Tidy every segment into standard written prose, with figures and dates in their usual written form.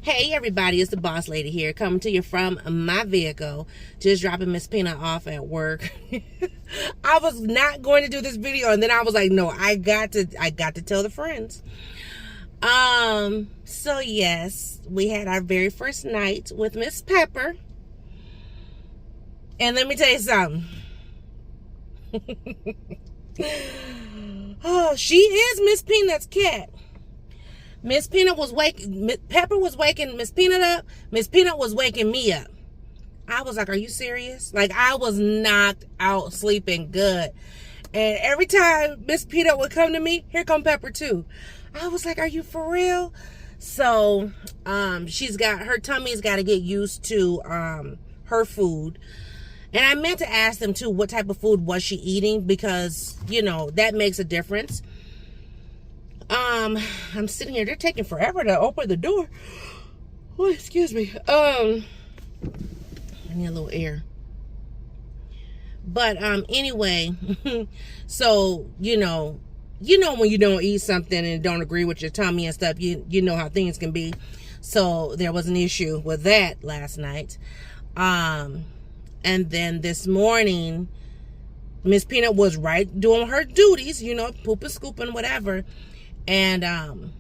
Hey everybody, it's the boss lady here, coming to you from my vehicle. Just dropping Miss Peanut off at work. I was not going to do this video, and then I was like, no, I got to tell the friends. So yes, we had our very first night with Miss Pepper. And let me tell you something. Oh, she is Miss Peanut's cat. Miss Peanut was waking, Pepper was waking Miss Peanut up. Miss Peanut was waking me up. I was like, are you serious? Like, I was knocked out sleeping good. And every time Miss Peanut would come to me, here come Pepper too. I was like, are you for real? So, she's got, her tummy's got to get used to her food. And I meant to ask them too, what type of food was she eating? Because, you know, that makes a difference. I'm sitting here, they're taking forever to open the door. Oh, excuse me. I need a little air. But anyway, so you know when you don't eat something and don't agree with your tummy and stuff, you know how things can be. So there was an issue with that last night. And then this morning, Miss Peanut was right doing her duties, you know, pooping, scooping, whatever. And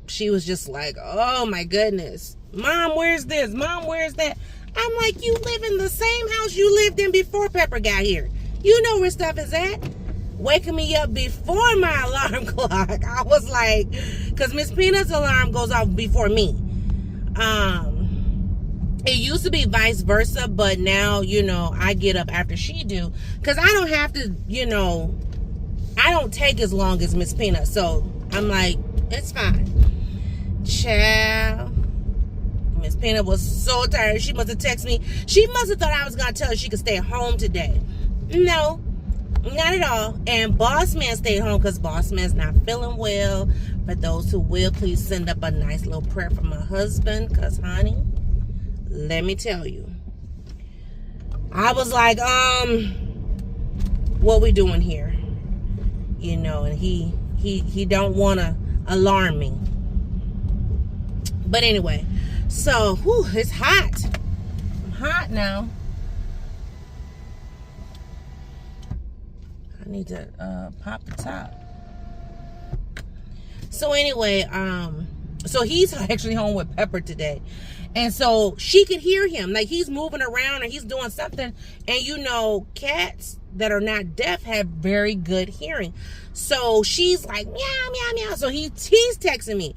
she was just like, oh my goodness, Mom, where's this? Mom, where's that? I'm like, you live in the same house you lived in before Pepper got here. You know where stuff is at. Waking me up before my alarm clock. I was like, because Miss Peanut's alarm goes off before me. It used to be vice versa, but now, you know, I get up after she do. Because I don't have to, you know, I don't take as long as Miss Peanut. So I'm like, it's fine. Child. Miss Peanut was so tired. She must have texted me. She must have thought I was going to tell her she could stay home today. No, not at all. And Boss Man stayed home because Boss Man's not feeling well. For those who will, please send up a nice little prayer for my husband. Because, honey, let me tell you. I was like, what we doing here? You know, and he don't want to alarm me. But anyway, so, whew, it's hot. I'm hot now. I need to pop the top. So anyway, so he's actually home with Pepper today. And so she could hear him. Like, he's moving around or he's doing something. And you know, cats that are not deaf have very good hearing. So she's like, meow, meow, meow. So he's texting me.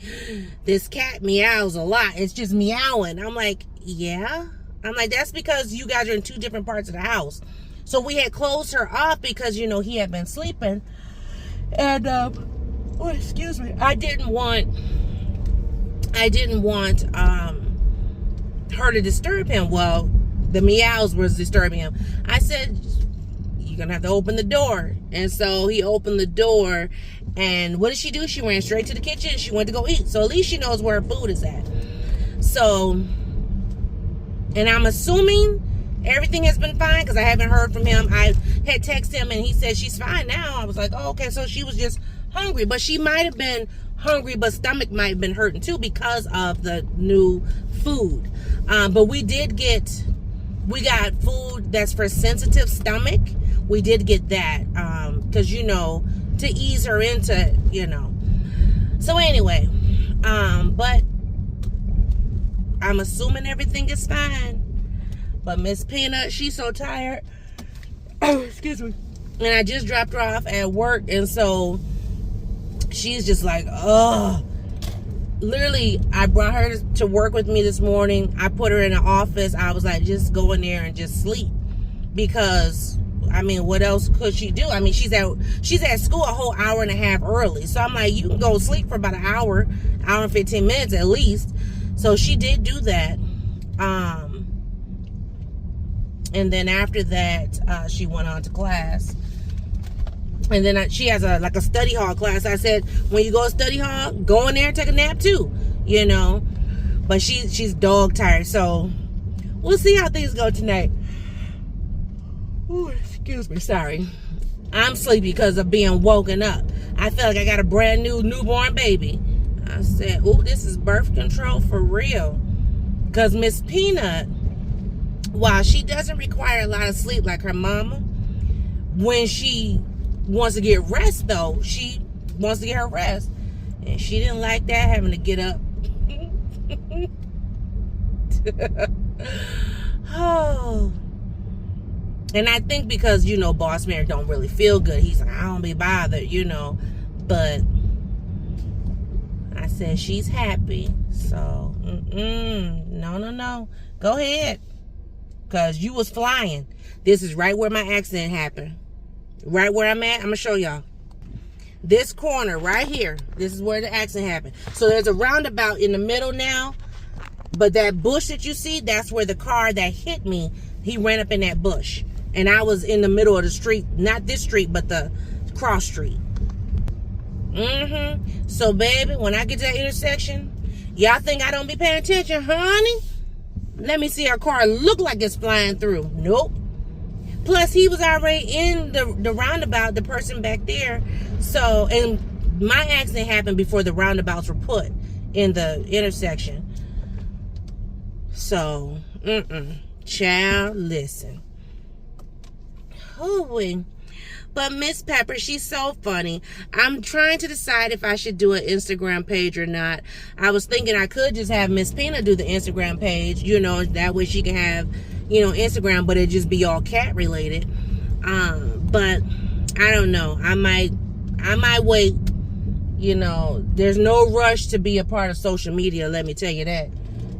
This cat meows a lot. It's just meowing. I'm like, yeah. I'm like, that's because you guys are in two different parts of the house. So we had closed her off because, you know, he had been sleeping. And, oh, excuse me. I didn't want her to disturb him. Well, the meows was disturbing him. I said, you're gonna have to open the door. And so he opened the door, and what did she do? She ran straight to the kitchen. She went to go eat. So at least she knows where her food is at. So, and I'm assuming everything has been fine because I haven't heard from him. I had texted him and he said she's fine now. I was like, oh, okay, so she was just hungry. But she might have been hungry, but stomach might have been hurting too because of the new food. But we got food that's for sensitive stomach. We did get that because, you know, to ease her into, you know. So anyway, but I'm assuming everything is fine. But Miss Peanut, she's so tired. Oh, excuse me. And I just dropped her off at work, and so she's just like, ugh. Literally, I brought her to work with me this morning. I put her in the office. I was like, just go in there and just sleep. Because, I mean, what else could she do? I mean, she's at school a whole hour and a half early. So I'm like, you can go sleep for about an hour and 15 minutes at least. So she did do that. And then after that, she went on to class. And then she has a study hall class. I said, when you go to study hall, go in there and take a nap too, you know. But she's dog tired, so we'll see how things go tonight. Ooh, excuse me, sorry. I'm sleepy because of being woken up. I feel like I got a brand new newborn baby. I said, ooh, this is birth control for real. Because Miss Peanut, while she doesn't require a lot of sleep like her mama, when she wants to get rest, though, she wants to get her rest. And she didn't like that, having to get up. Oh. And I think because, you know, Boss Man don't really feel good. He's like, I don't be bothered, you know. But I said she's happy. So, no. Go ahead. Because you was flying. This is right where my accident happened. Right where I'm at. I'm going to show y'all. This corner right here. This is where the accident happened. So there's a roundabout in the middle now. But that bush that you see, that's where the car that hit me, he ran up in that bush. And I was in the middle of the street. Not this street, but the cross street. So, baby, when I get to that intersection, y'all think I don't be paying attention, honey? Let me see our car look like it's flying through. Nope. Plus, he was already in the roundabout, the person back there. So, and my accident happened before the roundabouts were put in the intersection. So, child, listen. Oh, but Miss Pepper, she's so funny. I'm trying to decide if I should do an Instagram page or not. I was thinking I could just have Miss Peanut do the Instagram page, you know, that way she can have, you know, Instagram, but it just be all cat related. But I don't know. I might wait. You know, there's no rush to be a part of social media, let me tell you that.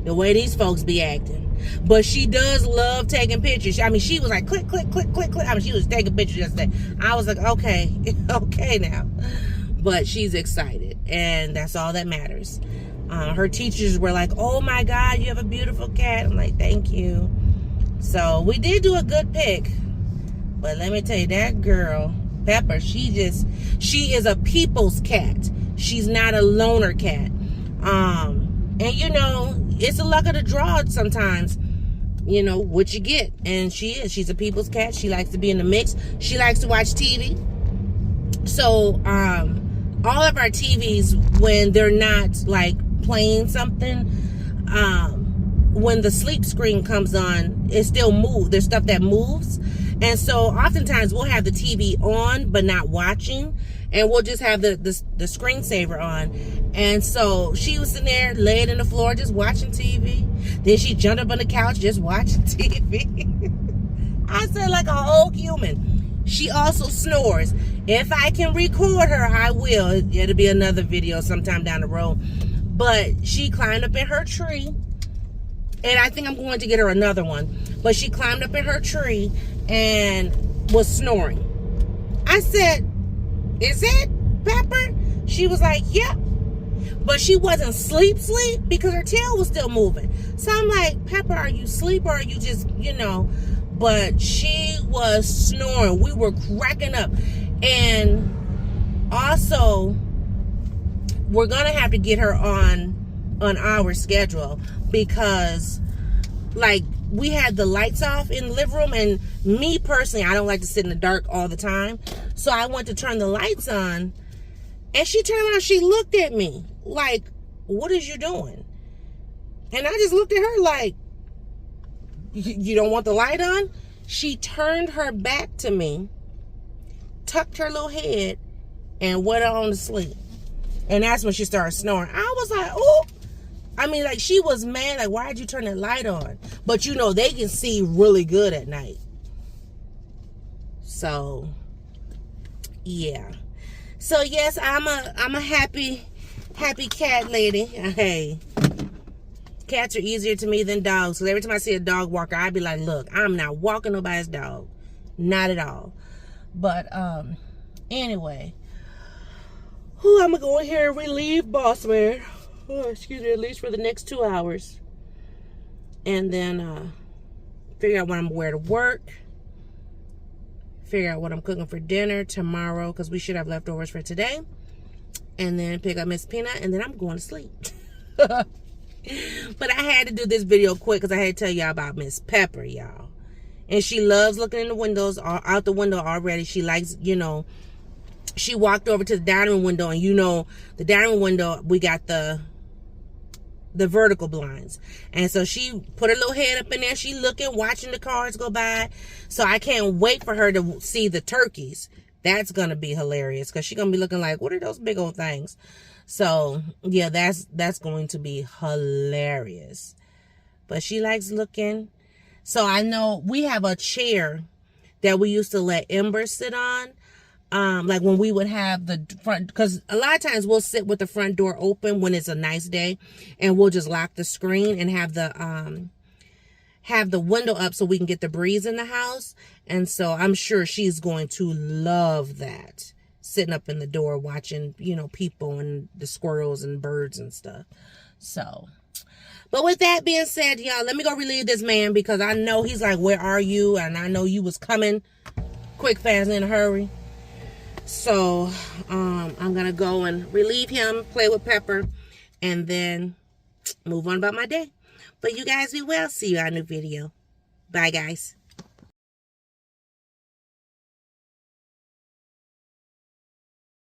The way these folks be acting. But she does love taking pictures. I mean, she was like, click. I mean, she was taking pictures yesterday. I was like, okay now. But she's excited. And that's all that matters. Her teachers were like, oh my God, you have a beautiful cat. I'm like, thank you. So we did do a good pick. But let me tell you, that girl, Pepper, she is a people's cat. She's not a loner cat. And you know, it's a luck of the draw sometimes, you know, what you get. And she's a people's cat. She likes to be in the mix. She likes to watch TV. So, all of our TVs, when they're not like playing something, when the sleep screen comes on, it still moves. There's stuff that moves. And so oftentimes we'll have the TV on, but not watching. And we'll just have the screensaver on. And so she was sitting there, laying in the floor, just watching TV. Then she jumped up on the couch, just watching TV. I said, like a whole human. She also snores. If I can record her, I will. It'll be another video sometime down the road. But she climbed up in her tree. And I think I'm going to get her another one. But she climbed up in her tree and was snoring. I said, is it Pepper? She was like, yep. But she wasn't sleep because her tail was still moving. So I'm like, Pepper, are you asleep or are you just, you know? But she was snoring. We were cracking up. And also, we're going to have to get her on our schedule because, like, we had the lights off in the living room, and me personally, I don't like to sit in the dark all the time. So I went to turn the lights on, and she turned around, she looked at me like, what is you doing? And I just looked at her like, you don't want the light on? She turned her back to me, tucked her little head, and went on to sleep. And that's when she started snoring. I was like, oh. I mean, like, she was mad. Like, why'd you turn that light on? But, you know, they can see really good at night. So, yeah. So, yes, I'm a happy cat lady. Hey, cats are easier to me than dogs. So every time I see a dog walker, I'd be like, look, I'm not walking nobody's dog. Not at all. But, anyway. Ooh, I'm going to go in here and relieve Boss Man. Oh, excuse me, at least for the next 2 hours. And then figure out what I'm going to wear to work. Figure out what I'm cooking for dinner tomorrow, because we should have leftovers for today. And then pick up Miss Peanut, and then I'm going to sleep. But I had to do this video quick because I had to tell y'all about Miss Pepper, y'all. And she loves looking in the windows, out the window already. She likes, you know, she walked over to the dining room window, and you know, the dining room window, we got the the vertical blinds. And so she put her little head up in there. She looking, watching the cars go by. So I can't wait for her to see the turkeys. That's going to be hilarious because she's going to be looking like, what are those big old things? So, yeah, that's going to be hilarious. But she likes looking. So I know we have a chair that we used to let Ember sit on. Like when we would have the front, because a lot of times we'll sit with the front door open when it's a nice day, and we'll just lock the screen and have the window up so we can get the breeze in the house. And so I'm sure she's going to love that, sitting up in the door watching, you know, people and the squirrels and birds and stuff. So, but with that being said, y'all, let me go relieve this man because I know he's like, where are you? And I know you was coming quick, fast, and in a hurry. So, I'm going to go and relieve him, play with Pepper, and then move on about my day. But you guys be well. See you on a new video. Bye, guys.